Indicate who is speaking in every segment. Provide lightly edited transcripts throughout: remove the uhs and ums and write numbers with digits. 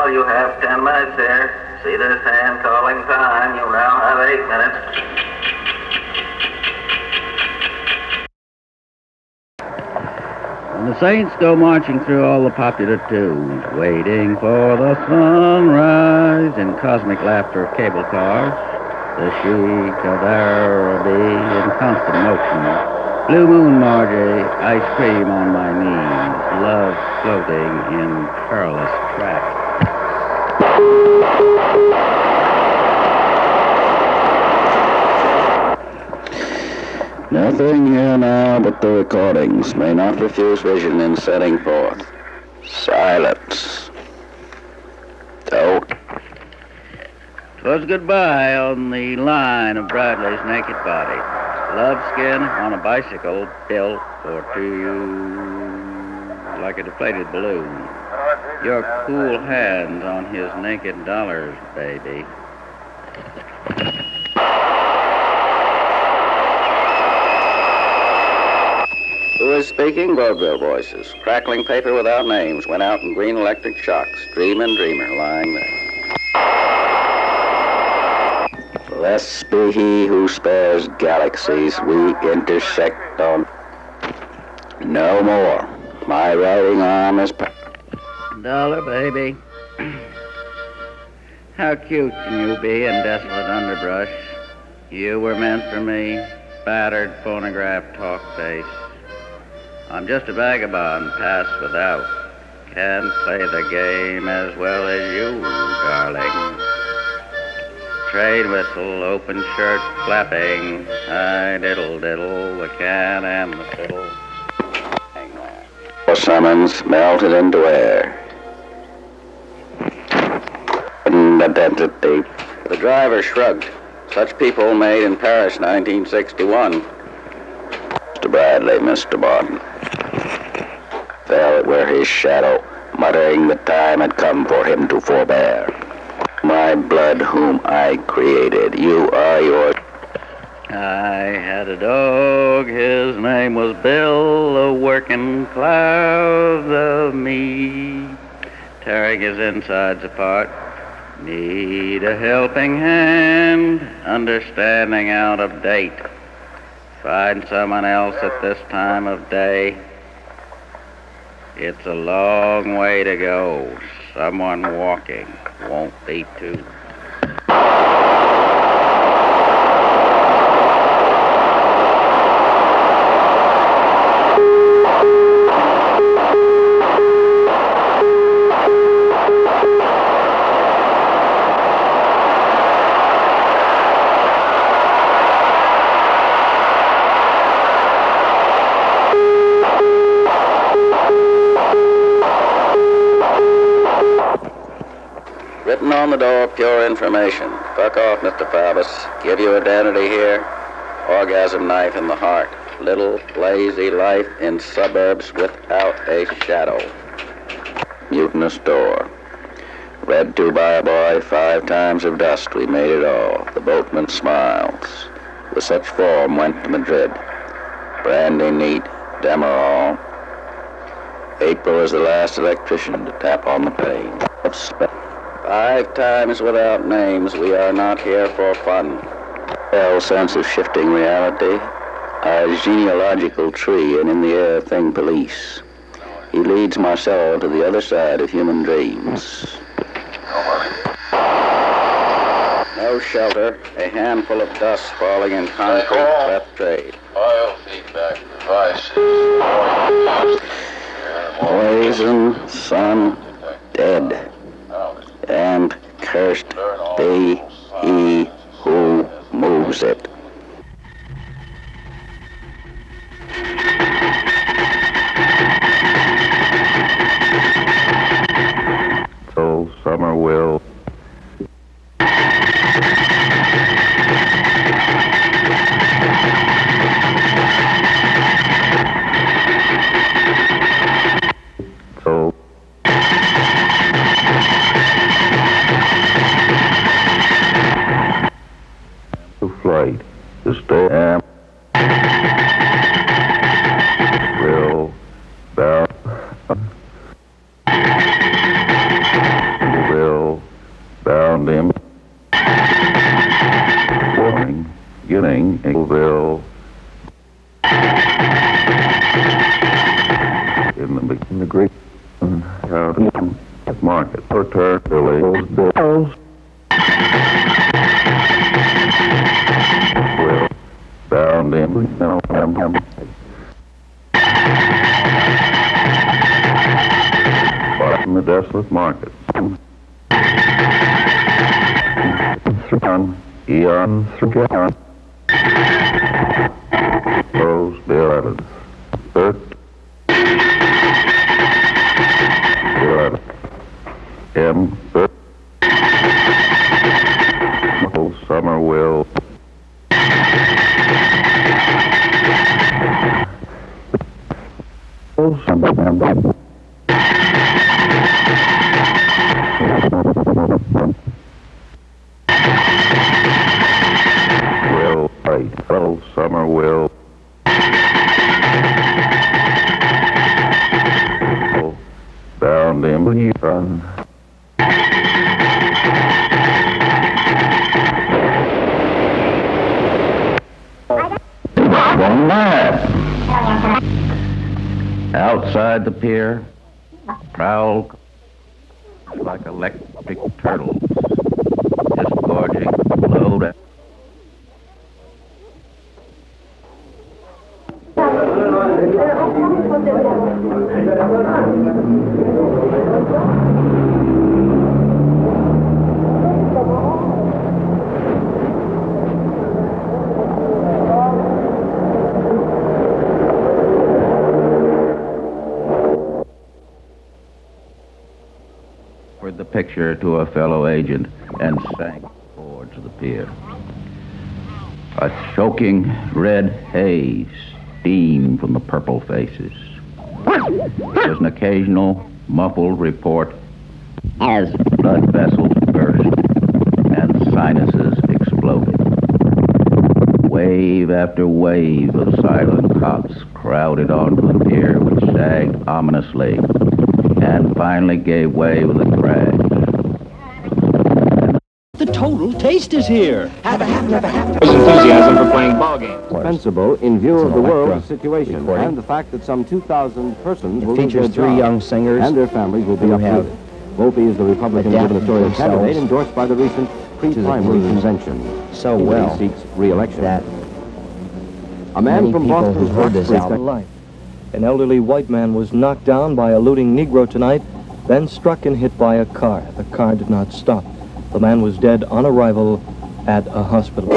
Speaker 1: call, you have 10 minutes here. See this hand calling time. You now have 8 minutes.
Speaker 2: And the saints go marching through all the popular tunes, waiting for the sunrise in cosmic laughter of cable cars, the chic of Araby in constant motion. Blue moon, Margie, ice cream on my knees, love floating in perilous track.
Speaker 3: Nothing here now but the recordings. May not refuse vision in setting forth. Silence. Don't.
Speaker 2: 'Twas goodbye on the line of Bradley's naked body. Love skin on a bicycle built for two like a deflated balloon. Your cool hands on his naked dollars, baby.
Speaker 3: Who is speaking? Vaudeville voices. Crackling paper without names went out in green electric shocks. Dream and dreamer lying there. Blessed be he who spares galaxies. We intersect on. No more. My writing arm is.
Speaker 2: Dollar, baby. How cute can you be in desolate underbrush? You were meant for me, battered phonograph talk face. I'm just a vagabond, passed without. Can't play the game as well as you, darling. Trade whistle, open shirt flapping. I diddle diddle, the cat and the fiddle.
Speaker 3: The summons melted into air. Identity. The driver shrugged. Such people made in Paris, 1961. Mr. Bradley, Mr. Barton. Fell where his shadow, muttering the time had come for him to forbear. My blood whom I created, you are yours.
Speaker 2: I had a dog, his name was Bill, a working cloud of me, tearing his insides apart. Need a helping hand, understanding out of date. Find someone else at this time of day. It's a long way to go. Someone walking won't be too.
Speaker 3: Written on the door, pure information. Fuck off, Mr. Faubus. Give you identity here. Orgasm knife in the heart. Little, lazy life in suburbs without a shadow. Mutinous door. Read to by a boy, 5 times of dust. We made it all. The boatman smiles. With such form went to Madrid. Brandy neat, Demerol. April is the last electrician to tap on the pane. 5 times without names, we are not here for fun. Hell sense of shifting reality, a genealogical tree, and in the air thing police. He leads Marcel to the other side of human dreams. No shelter, a handful of dust falling in concrete cleft trade.
Speaker 4: Oil feedback device.
Speaker 3: Poison, sun, dead. And cursed be he who moves it. So summer will. So
Speaker 5: Colville. In the Greek market for Turkey, bills. Will bound in in the desolate markets. Eon, Burroughs, Pier, M. Summer will. Will fight. Oh, summer will. Bound him. Run.
Speaker 2: Outside the pier, Prowed like electric turtles, just gorging low down. The picture to a fellow agent and sank towards the pier. A choking red haze steamed from the purple faces. There was an occasional muffled report as blood vessels burst and sinuses exploded. Wave after wave of silent cots crowded onto the pier, which sagged ominously and finally gave way with a crash.
Speaker 6: The total taste is here.
Speaker 7: Have enthusiasm for playing ball games. Dispensable in view of the world's situation and the fact that some 2,000 persons will lose their
Speaker 6: Features three young singers
Speaker 7: and their families will be
Speaker 6: who
Speaker 7: uprooted. Volpe is the Republican gubernatorial candidate endorsed by the recent pre-primary convention.
Speaker 6: So well
Speaker 7: he seeks re-election.
Speaker 6: that
Speaker 7: A man from
Speaker 6: people
Speaker 7: Boston's
Speaker 6: who heard this album.
Speaker 8: Life. An elderly white man was knocked down by a looting Negro tonight, then struck and hit by a car. The car did not stop. The man was dead on arrival at a hospital.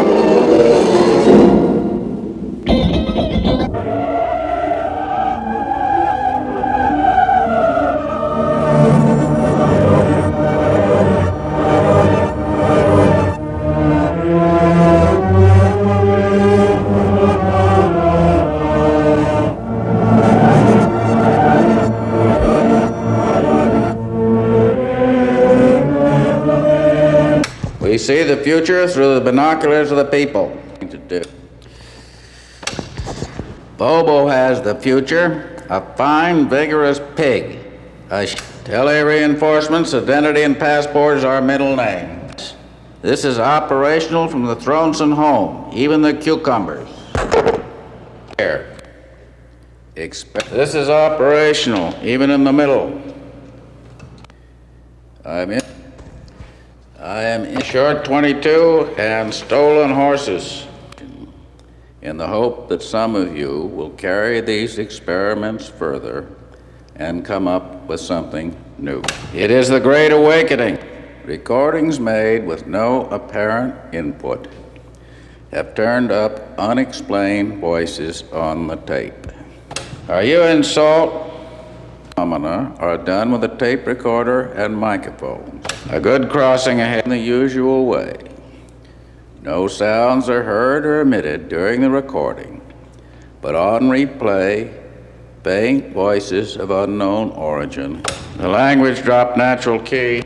Speaker 3: We see the future through the binoculars of the people. To do. Bobo has the future, a fine, vigorous pig. Tele-reinforcements, identity, and passports are middle names. This is operational from the Thronson home, even the cucumbers. Here. This is operational, even in the middle. I am in short 22 and stolen horses, in the hope that some of you will carry these experiments further and come up with something new. It is the Great Awakening. Recordings made with no apparent input have turned up unexplained voices on the tape. Are you in salt? Phenomena are done with a tape recorder and microphones. A good crossing ahead in the usual way. No sounds are heard or emitted during the recording, but on replay, faint voices of unknown origin. The language dropped natural key.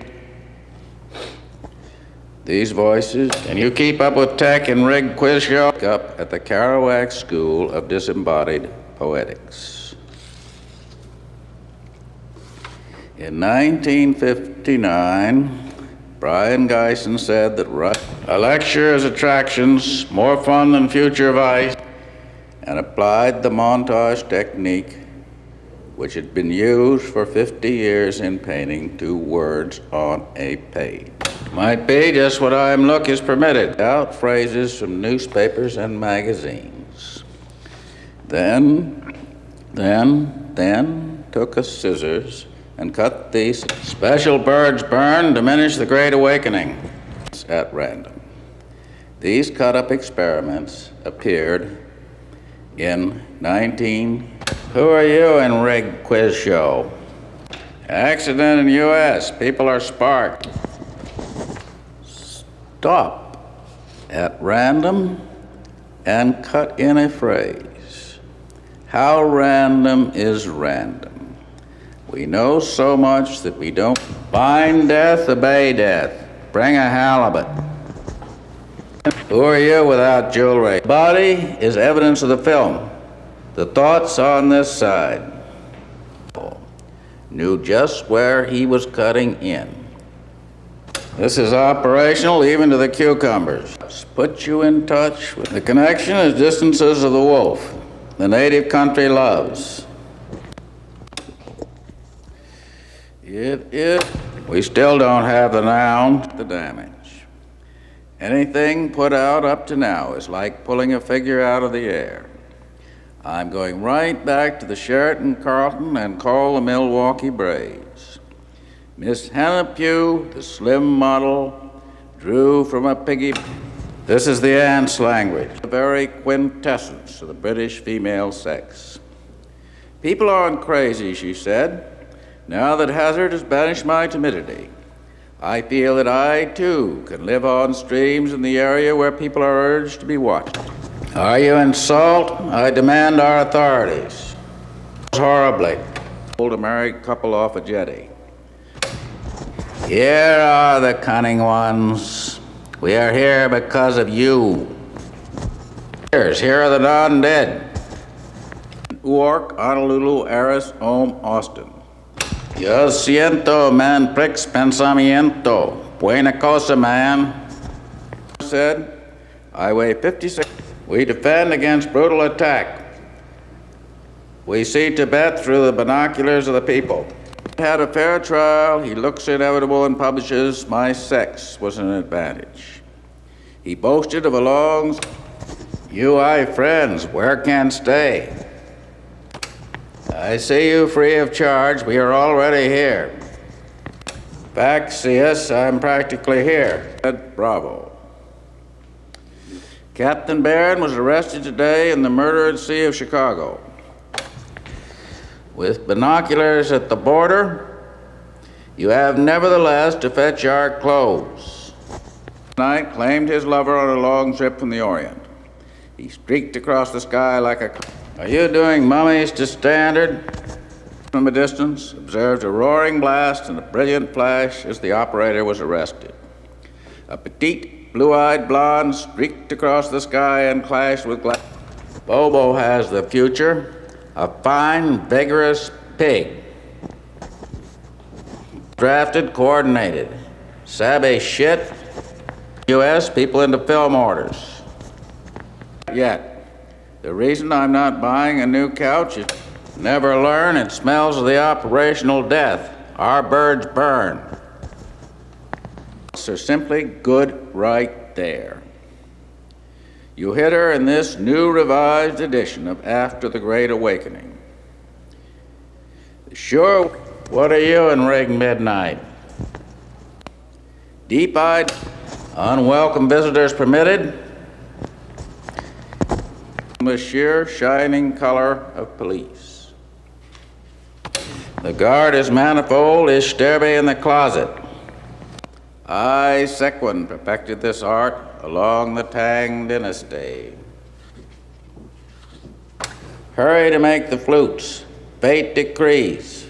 Speaker 3: These voices, and you keep up with tech and rigged quiz show up at the Kerouac School of Disembodied Poetics. In 1959, Brian Geisen said that
Speaker 2: A lecture as attractions, more fun than future vice, and applied the montage technique which had been used for 50 years in painting to words on a page. Might be just what I'm look is permitted. Out phrases from newspapers and magazines. Then took a scissors and cut these special birds burn, diminish the Great Awakening at random. These cut-up experiments appeared in Who are you in Rig Quiz Show? Accident in U.S. People are sparked. Stop at random and cut in a phrase. How random is random? We know so much that we don't bind death, obey death. Bring a halibut. Who are you without jewelry? Body is evidence of the film. The thoughts on this side. Knew just where he was cutting in. This is operational even to the cucumbers. Put you in touch with the connection as distances of the wolf. The native country loves. We still don't have the noun, the damage. Anything put out up to now is like pulling a figure out of the air. I'm going right back to the Sheraton Carlton and call the Milwaukee Braves. Miss Hannah Pugh, the slim model, drew from a piggy. This is the ants' language, the very quintessence of the British female sex. People aren't crazy, she said. Now that Hazard has banished my timidity, I feel that I, too, can live on streams in the area where people are urged to be watched. Are you in salt? I demand our authorities. Horribly. Pulled a married couple off a jetty. Here are the cunning ones. We are here because of you. Here are the non-dead. Newark, Honolulu, Aris, Ohm, Austin. Yo siento, man, prix pensamiento. Buena cosa, man. Said, I weigh 56. We defend against brutal attack. We see Tibet through the binoculars of the people. He had a fair trial. He looks inevitable and publishes my sex was an advantage. He boasted of a long, you, I, friends, where can stay? I see you free of charge. We are already here. Back, see us. I'm practically here. Bravo. Captain Barron was arrested today in the murder at sea of Chicago. With binoculars at the border, you have nevertheless to fetch our clothes. Tonight claimed his lover on a long trip from the Orient. He streaked across the sky like a... Are you doing mummies to standard? From a distance, observed a roaring blast and a brilliant flash as the operator was arrested. A petite, blue-eyed blonde streaked across the sky and clashed with glass. Bobo has the future. A fine, vigorous pig. Drafted, coordinated. Sabe shit. U.S. people into film orders. Yet. The reason I'm not buying a new couch is never learn. It smells of the operational death. Our birds burn. So simply good right there. You hit her in this new revised edition of After the Great Awakening. Sure, what are you in Rig Midnight? Deep-eyed, unwelcome visitors permitted. The sheer shining color of police. The guard is manifold, is sterbe in the closet. I, Sequin, perfected this art along the Tang dynasty. Hurry to make the flutes. Fate decrees.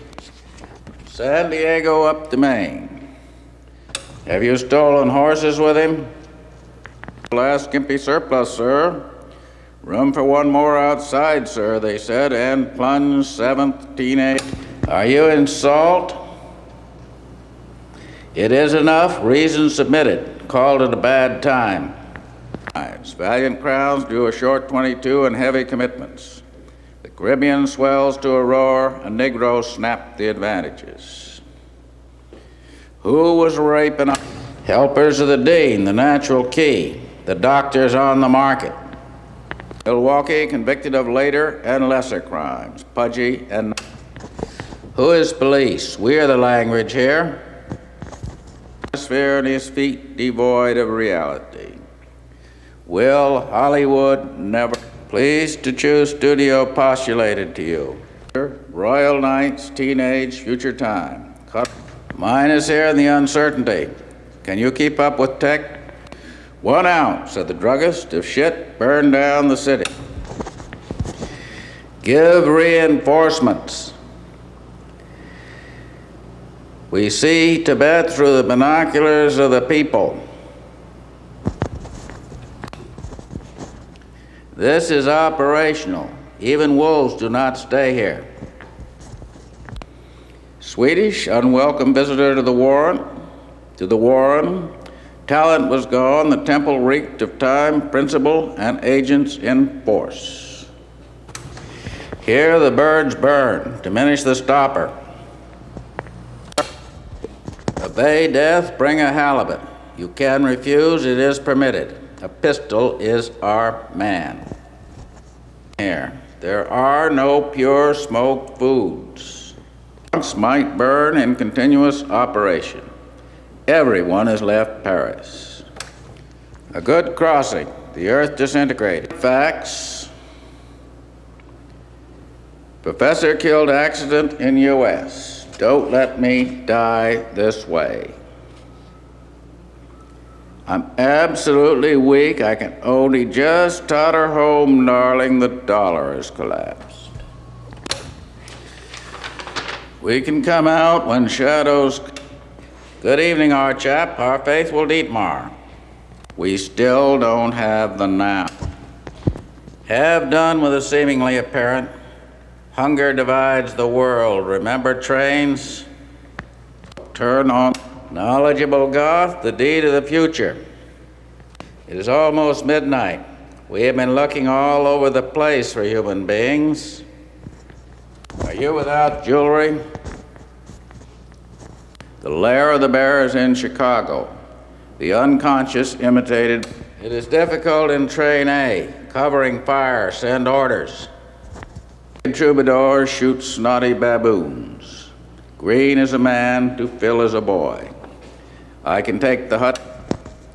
Speaker 2: San Diego up to Maine. Have you stolen horses with him? Last skimpy surplus, sir. Room for one more outside, sir, they said, and plunged 7th teenage. Are you in salt? It is enough. Reason submitted. Called it a bad time. Valiant crowds drew a short 22 and heavy commitments. The Caribbean swells to a roar. A Negro snapped the advantages. Who was raping? Helpers of the Dean, the natural key. The doctors on the market. Milwaukee convicted of later and lesser crimes. Pudgy and... Who is police? We are the language here. Atmosphere and his feet devoid of reality. Will Hollywood never... Pleased to choose studio postulated to you. Royal Nights, teenage, future time. Mine is here in the uncertainty. Can you keep up with tech? 1 ounce, said the druggist, of shit burned down the city. Give reinforcements. We see Tibet through the binoculars of the people. This is operational. Even wolves do not stay here. Swedish, unwelcome visitor to the Warren. Talent was gone. The temple reeked of time, principle, and agents in force. Here the birds burn. Diminish the stopper. Obey death, bring a halibut. You can refuse, it is permitted. A pistol is our man. Here, there are no pure smoked foods. Trunks might burn in continuous operation. Everyone has left Paris. A good crossing, the earth disintegrated. Facts. Professor killed accident in U.S. Don't let me die this way. I'm absolutely weak. I can only just totter home, darling. The dollar has collapsed. We can come out when shadows... Good evening, our chap, our faithful Dietmar. We still don't have the now. Have done with the seemingly apparent. Hunger divides the world. Remember trains? Turn on. Knowledgeable Goth, the deed of the future. It is almost midnight. We have been looking all over the place for human beings. Are you without jewelry? The lair of the bear is in Chicago. The unconscious imitated. It is difficult in train A. Covering fire, send orders. Troubadours shoot snotty baboons. Green is a man, to fill is a boy. I can take the hut.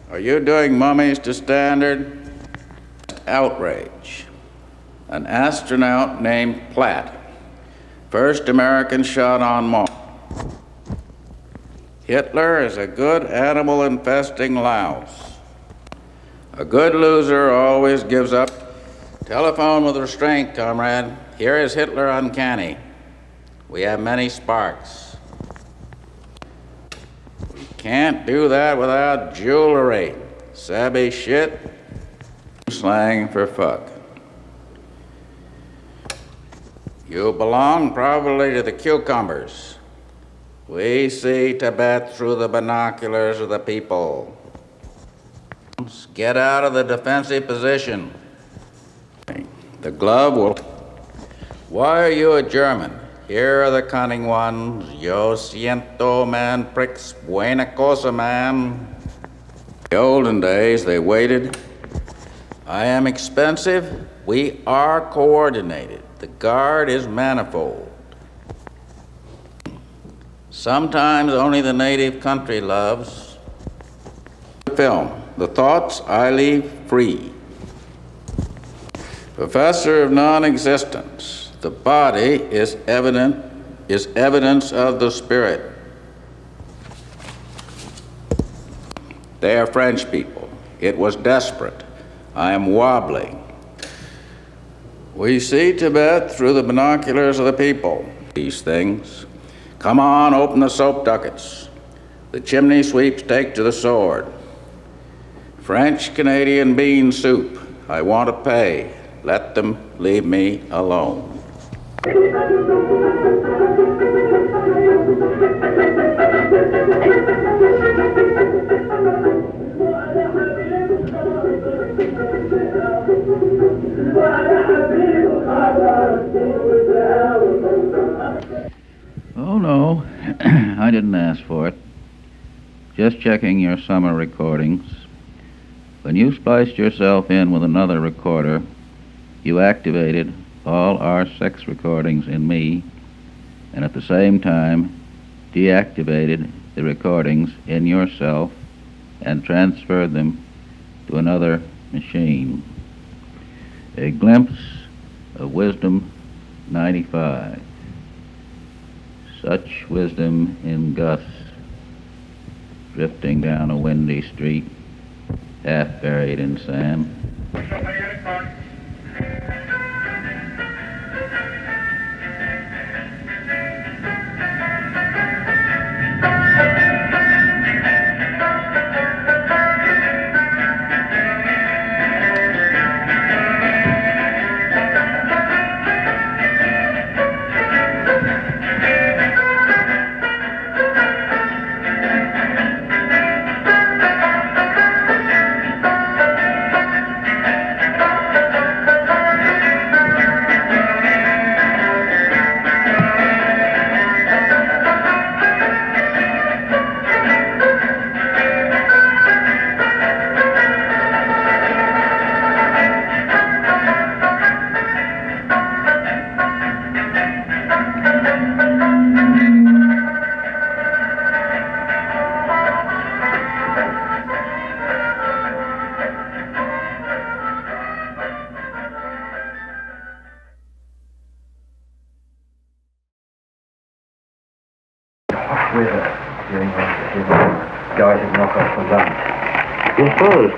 Speaker 2: Are you doing mummies to standard? Outrage. An astronaut named Platt. First American shot on Mars. Hitler is a good animal infesting louse. A good loser always gives up. Telephone with restraint, comrade. Here is Hitler uncanny. We have many sparks. We can't do that without jewelry. Savvy shit. Slang for fuck. You belong probably to the cucumbers. We see Tibet through the binoculars of the people. Get out of the defensive position. The glove will... Why are you a German? Here are the cunning ones. Yo siento, man, pricks, buena cosa, man. In the olden days, they waited. I am expensive. We are coordinated. The guard is manifold. Sometimes only the native country loves. Film. The thoughts I leave free. Professor of non-existence. The body is evidence of the spirit. They are French people. It was desperate. I am wobbling. We see Tibet through the binoculars of the people. These things. Come on, open the soap ducats. The chimney sweeps take to the sword. French-Canadian bean soup. I want to pay. Let them leave me alone. Just checking your summer recordings. When you spliced yourself in with another recorder, you activated all our sex recordings in me, and at the same time deactivated the recordings in yourself and transferred them to another machine. A glimpse of wisdom 95. Such wisdom in gusts, drifting down a windy street, half buried in sand.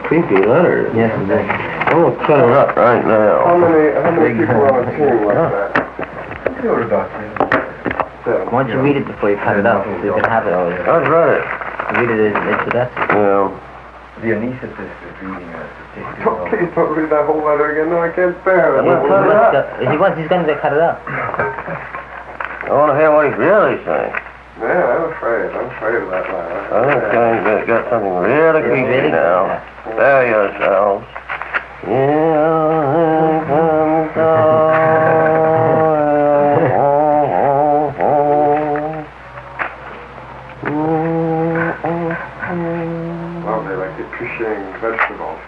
Speaker 3: Creepy letters.
Speaker 6: Yes, indeed.
Speaker 3: I'm gonna cut it up right now.
Speaker 4: How many people are on a team like that?
Speaker 6: Why don't you read it before you cut it up, so you can have it all?
Speaker 3: I've read it.
Speaker 6: Read it as it's the best.
Speaker 3: Yeah.
Speaker 4: The anesthetist is reading us. Please don't read that whole letter again. No, I can't bear it.
Speaker 6: He's going to cut it up.
Speaker 3: I want to hear what he's really saying.
Speaker 4: Yeah, I'm afraid of that letter.
Speaker 3: I think Johnny's got something really creepy now. Prepare yourselves.
Speaker 4: Well, they like appreciating vegetables.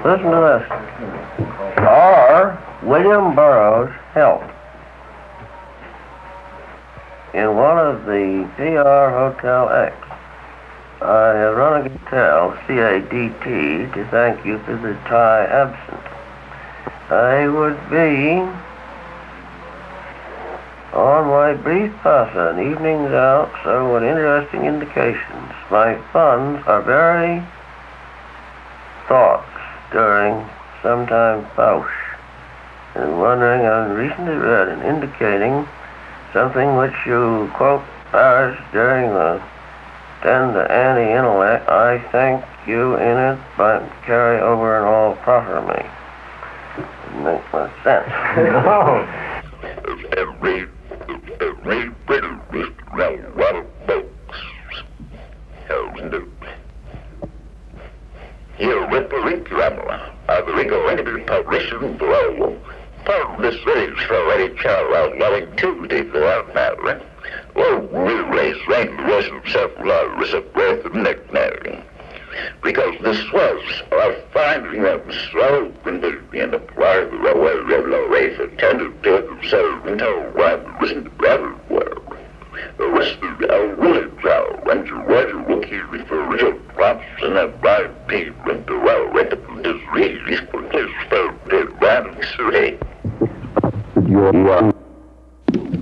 Speaker 3: Listen to this. Sir William Burroughs' health. In one of the Pier Hotel X, I have run a hotel, CADT, to thank you for the tie absent. I would be on my brief pass on evenings out, so what interesting indications. My funds are very thoughts during sometime Fausch, and wondering on recently read and indicating something which you quote Paris during the tend to anti-intellect. I thank you in it, but carry over and all proffer me. It makes much sense.
Speaker 9: Here with the reclamor of the regulatory publishing below. Part of this is for any Choral loving Tuesday for that matter. Well, we'll raise rank the rest of self-love as a breath of nickname. Because this was our finding of slow and the apply the railway race attended to themselves until one was in the better world. The rest of our village out and to Roger Wookie for real props and that blind people and the well rentable disease for his felt dead random survey.
Speaker 5: Your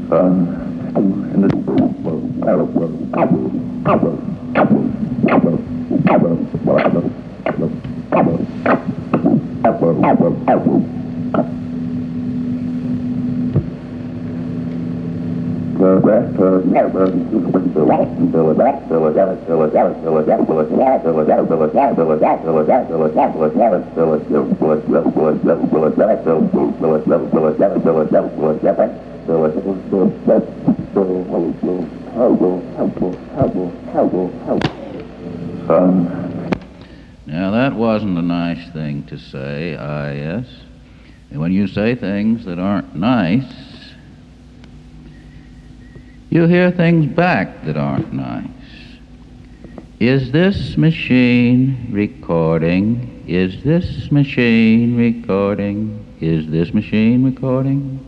Speaker 5: son in the
Speaker 2: Now that wasn't a nice thing to say, yes. And when you say things that aren't nice, you hear things back that aren't nice. Is this machine recording? Is this machine recording? Is this machine recording?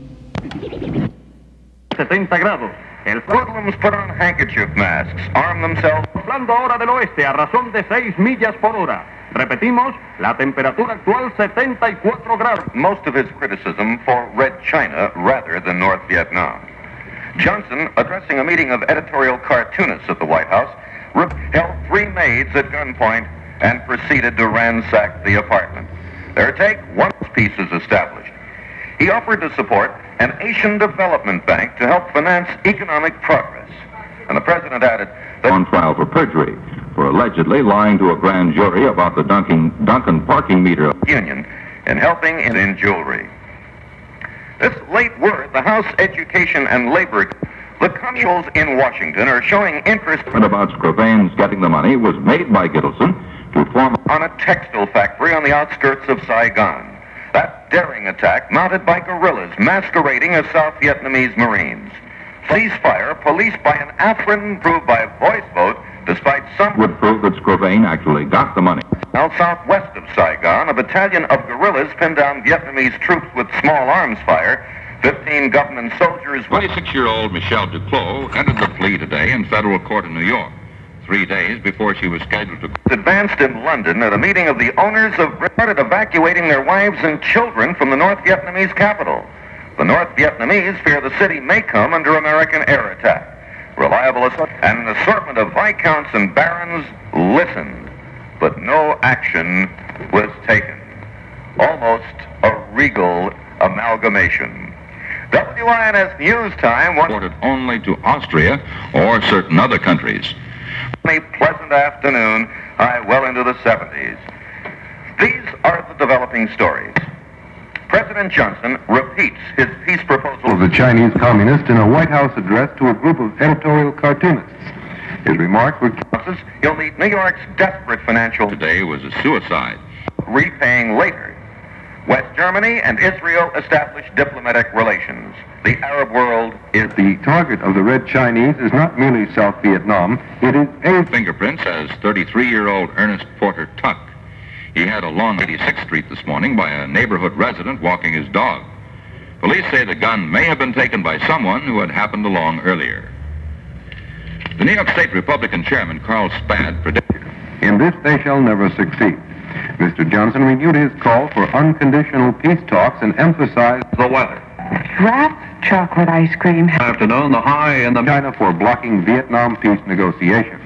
Speaker 10: 70 grados.
Speaker 9: El hoodlums put on handkerchief masks, arm themselves.
Speaker 10: Soplando ahora del oeste a razón de 6 millas por hora. Repetimos, la temperatura actual 74 grados.
Speaker 9: Most of his criticism for Red China rather than North Vietnam. Johnson, addressing a meeting of editorial cartoonists at the White House, held 3 maids at gunpoint and proceeded to ransack the apartment. Their take, one piece is established. He offered to support an Asian Development Bank to help finance economic progress. And the president added that
Speaker 5: on trial for perjury for allegedly lying to a grand jury about the Duncan parking meter
Speaker 9: union and helping in jewelry. This late word, the House Education and Labor, the communals in Washington are showing interest
Speaker 5: about Scrovane's getting the money was made by Gittleson to form
Speaker 9: on a textile factory on the outskirts of Saigon. That daring attack mounted by guerrillas masquerading as South Vietnamese Marines. Ceasefire policed by an Afrin proved by voice vote, despite some
Speaker 5: would prove that Scrovane actually got the money.
Speaker 9: Now southwest of Saigon, a battalion of guerrillas pinned down Vietnamese troops with small arms fire. 15 government soldiers.
Speaker 5: 26-year-old Michelle Duclos entered the plea today in federal court in New York, 3 days before she was scheduled to
Speaker 9: advanced in London at a meeting of the owners of started evacuating their wives and children from the North Vietnamese capital. The North Vietnamese fear the city may come under American air attack. Reliable and an assortment of viscounts and barons listened, but no action was taken. Almost a regal amalgamation. WINS News Time
Speaker 5: reported only to Austria or certain other countries.
Speaker 9: A pleasant afternoon, high well into the 70s. These are the developing stories. President Johnson repeats his peace proposal
Speaker 4: of the Chinese Communist in a White House address to a group of editorial cartoonists. His remarks were
Speaker 9: he'll meet New York's desperate financial
Speaker 5: today was a suicide.
Speaker 9: Repaying later. West Germany and Israel established diplomatic relations. The Arab world is
Speaker 4: the target of the Red Chinese is not merely South Vietnam, it is a
Speaker 5: fingerprints as 33-year-old Ernest Porter Tuck. He had a lawn 86th Street this morning by a neighborhood resident walking his dog. Police say the gun may have been taken by someone who had happened along earlier. The New York State Republican chairman, Carl Spad, predicted,
Speaker 4: in this they shall never succeed. Mr. Johnson renewed his call for unconditional peace talks and emphasized
Speaker 9: the weather.
Speaker 11: Wrapped chocolate ice cream.
Speaker 4: Afternoon, the high in the China for blocking Vietnam peace negotiations.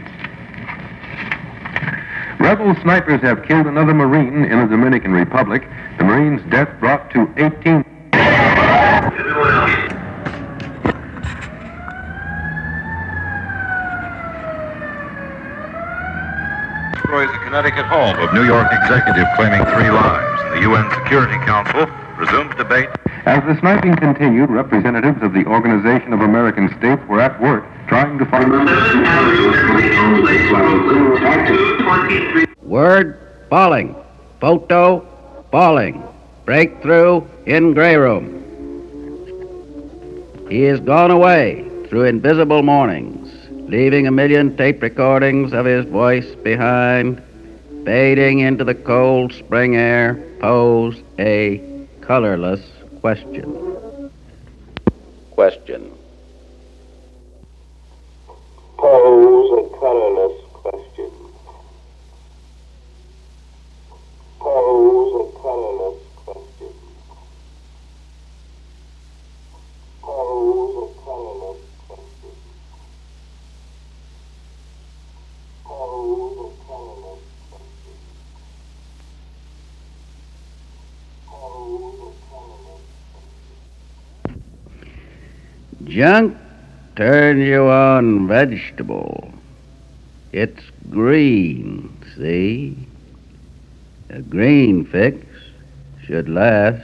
Speaker 4: Rebel snipers have killed another Marine in the Dominican Republic. The Marine's death brought to 18.
Speaker 12: Destroys the Connecticut home of New York executive claiming 3 lives. The UN Security Council resumes debate.
Speaker 4: As the sniping continued, representatives of the Organization of American States were at work trying to find...
Speaker 2: Word, falling. Photo, falling. Breakthrough in gray room. He is gone away through invisible mornings, leaving a million tape recordings of his voice behind, fading into the cold spring air, pose a colorless question.
Speaker 3: Question.
Speaker 13: Pose a colorless question. Pose a colorless question. Pose a colorless question. Pose a colorless question. Pose a colorless question.
Speaker 2: Junk turns you on vegetable. It's green, see? A green fix should last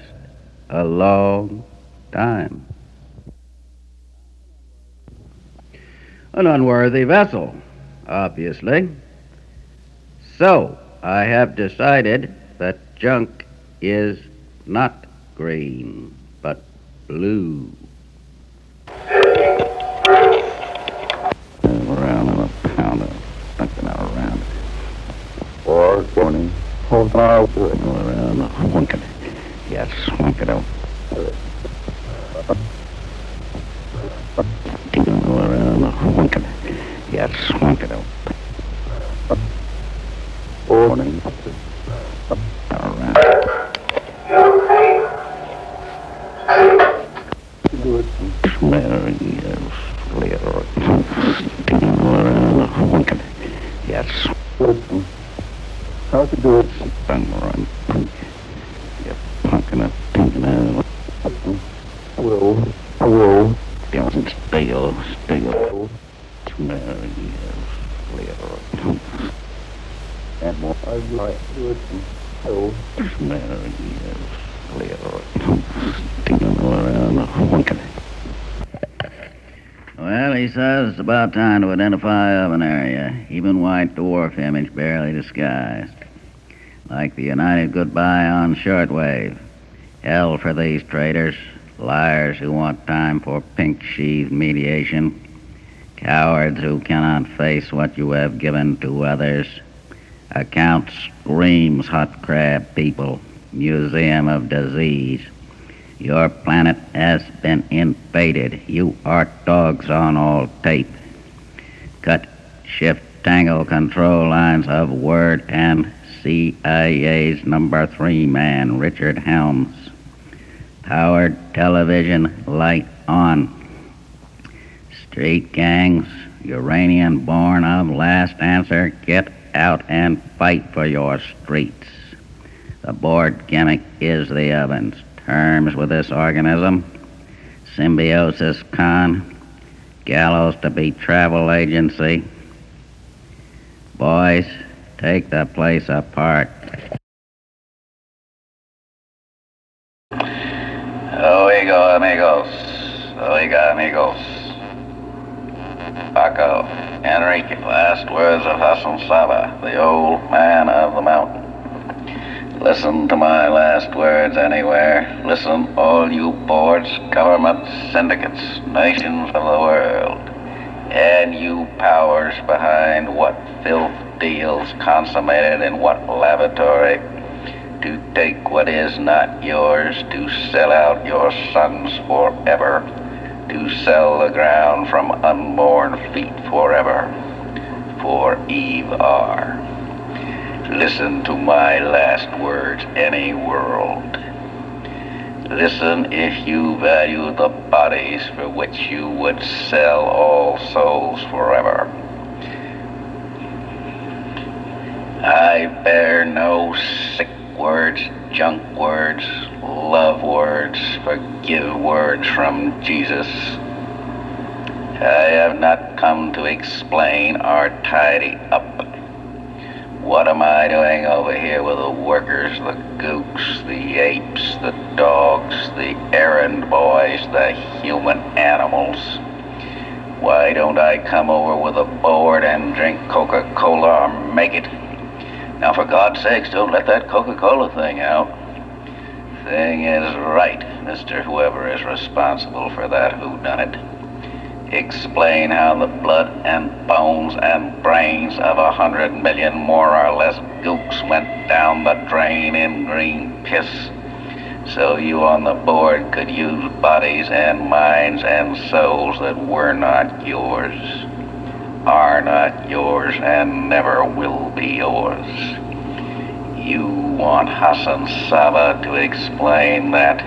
Speaker 2: a long time. An unworthy vessel, obviously. So, I have decided that junk is not green, but blue.
Speaker 3: Around in a pounder, thinking out around. 420. Hold on. Around, winking. Yes, wink it out. Around, winking. Yes, wink it out. Morning. Around. Good. Mary, yes, clear. Around, winking. Yes. Good. How to do it? Bang around. Yep, punking it, thinking out. I will. Down still. Mary, yes, clear. And more. I like good. Oh, Mary, yes, clear. Thinking around, winking.
Speaker 2: Well, he says it's about time to identify of an area. Even white dwarf image barely disguised. Like the United Goodbye on shortwave. Hell for these traitors. Liars who want time for pink-sheathed mediation. Cowards who cannot face what you have given to others. Account screams hot crab people. Museum of disease. Your planet has been invaded. You are dogs on all tape. Cut, shift, tangle control lines of Word and CIA's number 3 man, Richard Helms. Powered television light on. Street gangs, Uranian-born of last answer, get out and fight for your streets. The board gimmick is the ovens. Terms with this organism. Symbiosis con. Gallows to be travel agency. Boys, take the place apart.
Speaker 3: Oigo, amigos. Oiga, amigos. Paco, Enrique, last words of Hassan Sabbah, the old man of the mountain. Listen to my last words anywhere. Listen, all you boards, governments, syndicates, nations of the world, and you powers behind what filth deals consummated in what lavatory, to take what is not yours, to sell out your sons forever, to sell the ground from unborn feet forever, for Eve are. Listen to my last words, any world. Listen if you value the bodies for which you would sell all souls forever. I bear no sick words, junk words, love words, forgive words from Jesus. I have not come to explain or tidy up. What am I doing over here with the workers, the gooks, the apes, the dogs, the errand boys, the human animals? Why don't I come over with a board and drink Coca-Cola or make it? Now, for God's sakes, don't let that Coca-Cola thing out. Thing is right, Mr. Whoever is responsible for that whodunit. Explain how the blood and bones and brains of 100 million more or less gooks went down the drain in green piss, so you on the board could use bodies and minds and souls that were not yours, are not yours, and never will be yours. You want Hassan Sabbah to explain that,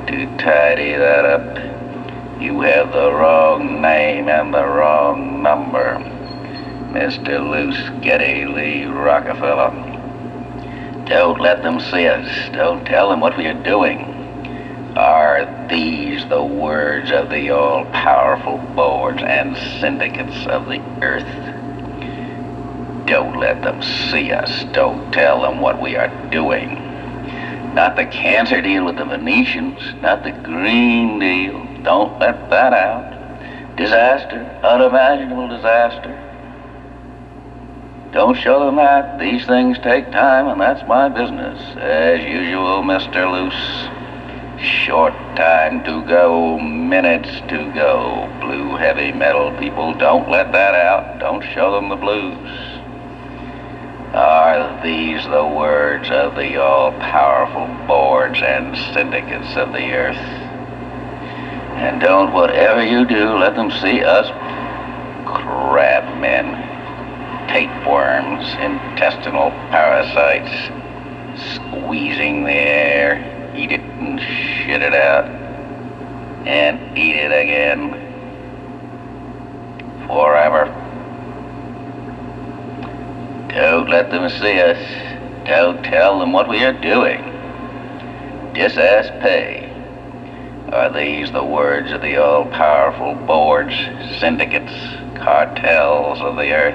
Speaker 3: to tidy that up. You have the wrong name and the wrong number, Mr. Luce Getty Lee Rockefeller. Don't let them see us. Don't tell them what we are doing. Are these the words of the all-powerful boards and syndicates of the earth? Don't let them see us. Don't tell them what we are doing. Not the cancer deal with the Venetians, not the Green Deal. Don't let that out. Disaster, unimaginable disaster. Don't show them that. These things take time, and that's my business. As usual, Mr. Loose. Short time to go, minutes to go. Blue heavy metal people, don't let that out. Don't show them the blues. Are these the words of the all-powerful boards and syndicates of the earth? And don't, whatever you do, let them see us crab men, tapeworms, intestinal parasites, squeezing the air. Eat it and shit it out, and eat it again, forever. Don't let them see us. Don't tell them what we are doing. Dis-ass pay. Are these the words of the all-powerful boards, syndicates, cartels of the earth,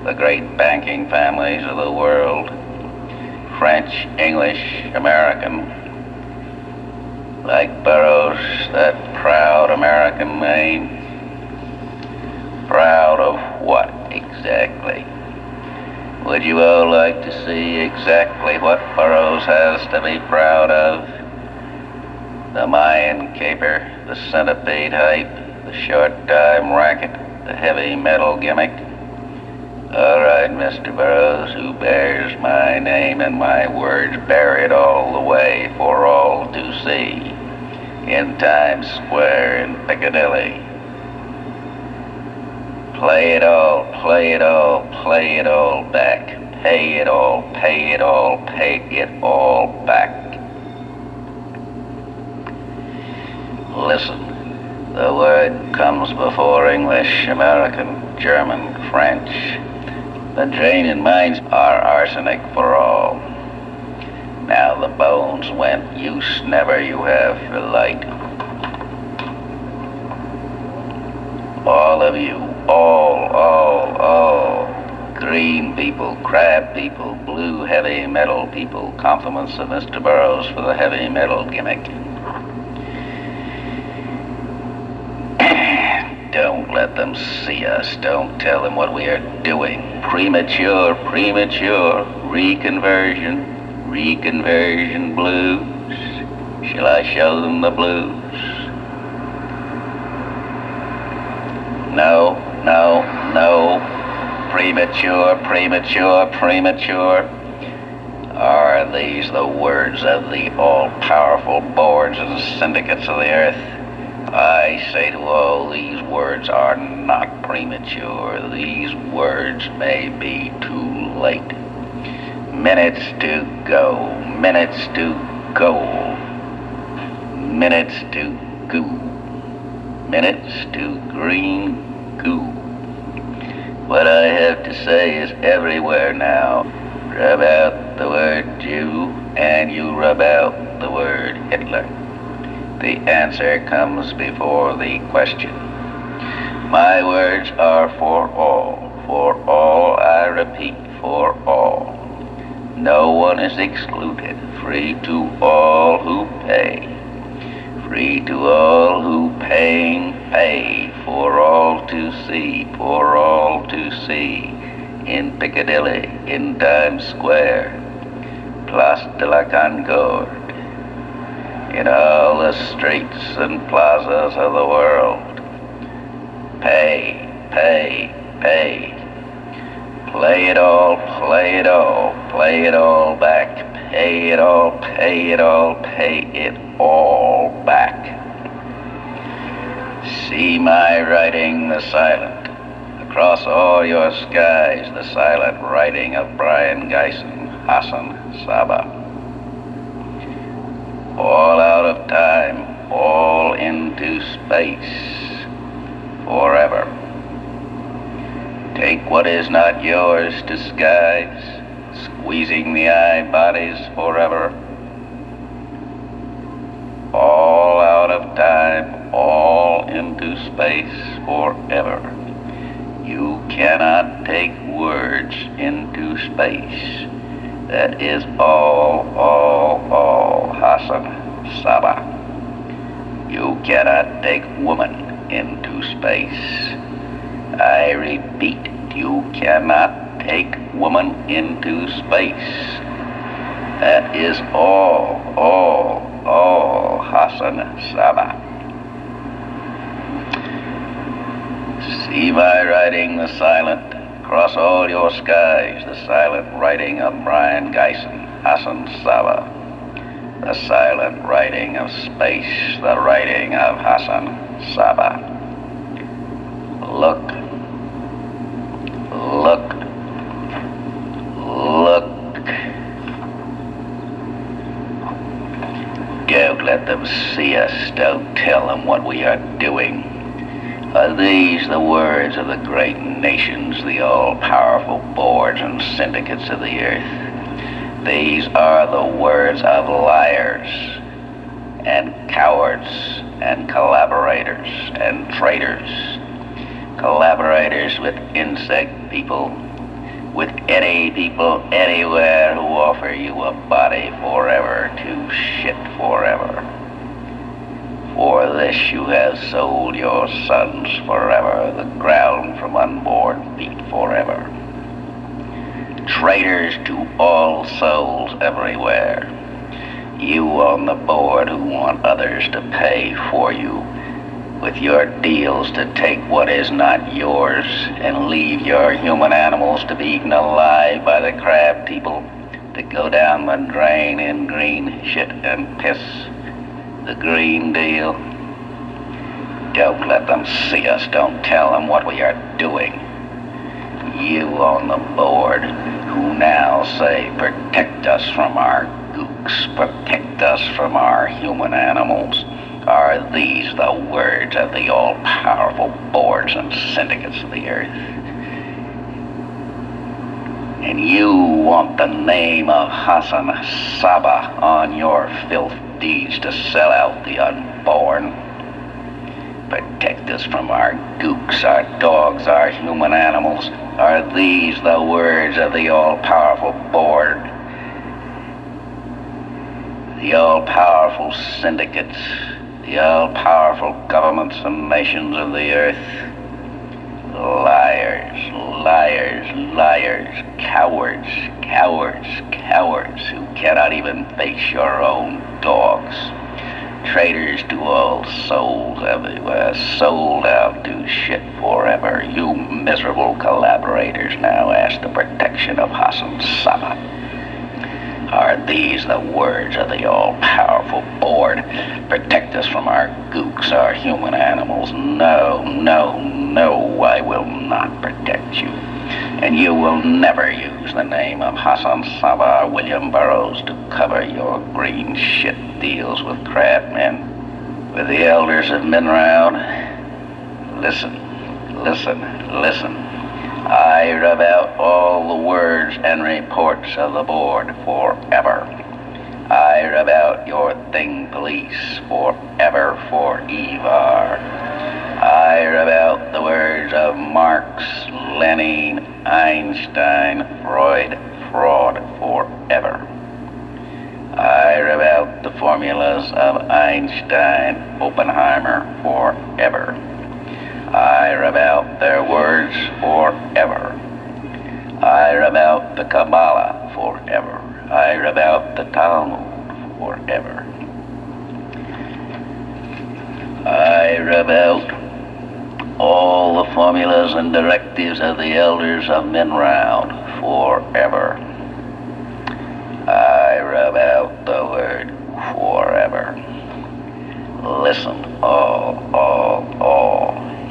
Speaker 3: the great banking families of the world, French, English, American, like Burroughs, that proud American name? Proud of what, exactly? Would you all like to see exactly what Burroughs has to be proud of? The Mayan caper, the centipede hype, the short-time racket, the heavy metal gimmick? All right, Mr. Burroughs, who bears my name and my words, bear it all the way for all to see. In Times Square in Piccadilly. Play it all, play it all, play it all back. Pay it all, pay it all, pay it all back. Listen, the word comes before English, American, German, French. The draining minds are arsenic for all. Now the bones went, use never you have for light. All of you, all. Green people, crab people, blue heavy metal people, compliments of Mr. Burroughs for the heavy metal gimmick. Don't let them see us. Don't tell them what we are doing. Premature, reconversion blues. Shall I show them the blues? No. Premature. Are these the words of the all-powerful boards and syndicates of the earth? I say to all, these words are not premature. These words may be too late. Minutes to go, minutes to go, minutes to goo, minutes to green goo. What I have to say is everywhere now. Rub out the word Jew, and you rub out the word Hitler. The answer comes before the question. My words are for all, I repeat, for all. No one is excluded, free to all who pay. Free to all who paying pay, for all to see, in Piccadilly, in Times Square, Place de la Concorde, in all the streets and plazas of the world. Pay. Play it all back. Pay it all back. See my writing, the silent. Across all your skies, the silent writing of Brian Geisen, Hassan Sabbah. All out of time, all into space, forever. Take what is not yours to skies, squeezing the eye bodies forever. All out of time, all into space forever. You cannot take words into space. That is all, Hassan Sabbah. You cannot take woman into space. I repeat, you cannot take take woman into space. That is all Hassan Sabbah. See my writing the silent, across all your skies, the silent writing of Brian Geisen, Hassan Sabbah. The silent writing of space, the writing of Hassan Sabbah. Look. Don't let them see us. Don't tell them what we are doing. Are these the words of the great nations, the all-powerful boards and syndicates of the earth? These are the words of liars and cowards and collaborators and traitors. Collaborators with insect people, with any people anywhere who offer you a body forever to shit forever. For this you have sold your sons forever, the ground from unborn feet forever. Traitors to all souls everywhere. You on the board who want others to pay for you with your deals to take what is not yours and leave your human animals to be eaten alive by the crab people, to go down the drain in green shit and piss. The Green Deal. Don't let them see us. Don't tell them what we are doing. You on the board who now say protect us from our gooks, protect us from our human animals. Are these the words of the all-powerful boards and syndicates of the earth? And you want the name of Hassan Sabbah on your filth deeds to sell out the unborn? Protect us from our gooks, our dogs, our human animals. Are these the words of the all-powerful board? The all-powerful syndicates, the all-powerful governments and nations of the earth? Liars, liars, liars, cowards, cowards, cowards who cannot even face your own dogs. Traitors to all souls everywhere, sold out to shit forever. You miserable collaborators now ask the protection of Hassan Sabbah. Are these the words of the all-powerful board? Protect us from our gooks, our human animals. No, no, no, I will not protect you. And you will never use the name of Hassan Sabbah or William Burroughs to cover your green shit deals with crabmen, with the elders of Minround. Listen, listen, listen. I rub out all the words and reports of the board forever. I rub out your thing police forever for Evar. I rub out the words of Marx, Lenin, Einstein, Freud, fraud forever. I rub out the formulas of Einstein, Oppenheimer forever. I rub out their words forever. I rub out the Kabbalah forever. I rub out the Talmud forever. I rub out all the formulas and directives of the elders of Minround forever. I rub out the word forever. Listen, all.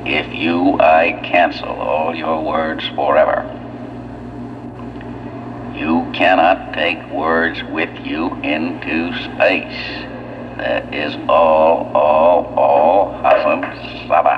Speaker 3: If you, I cancel all your words forever. You cannot take words with you into space. That is all Hassan Sabbah.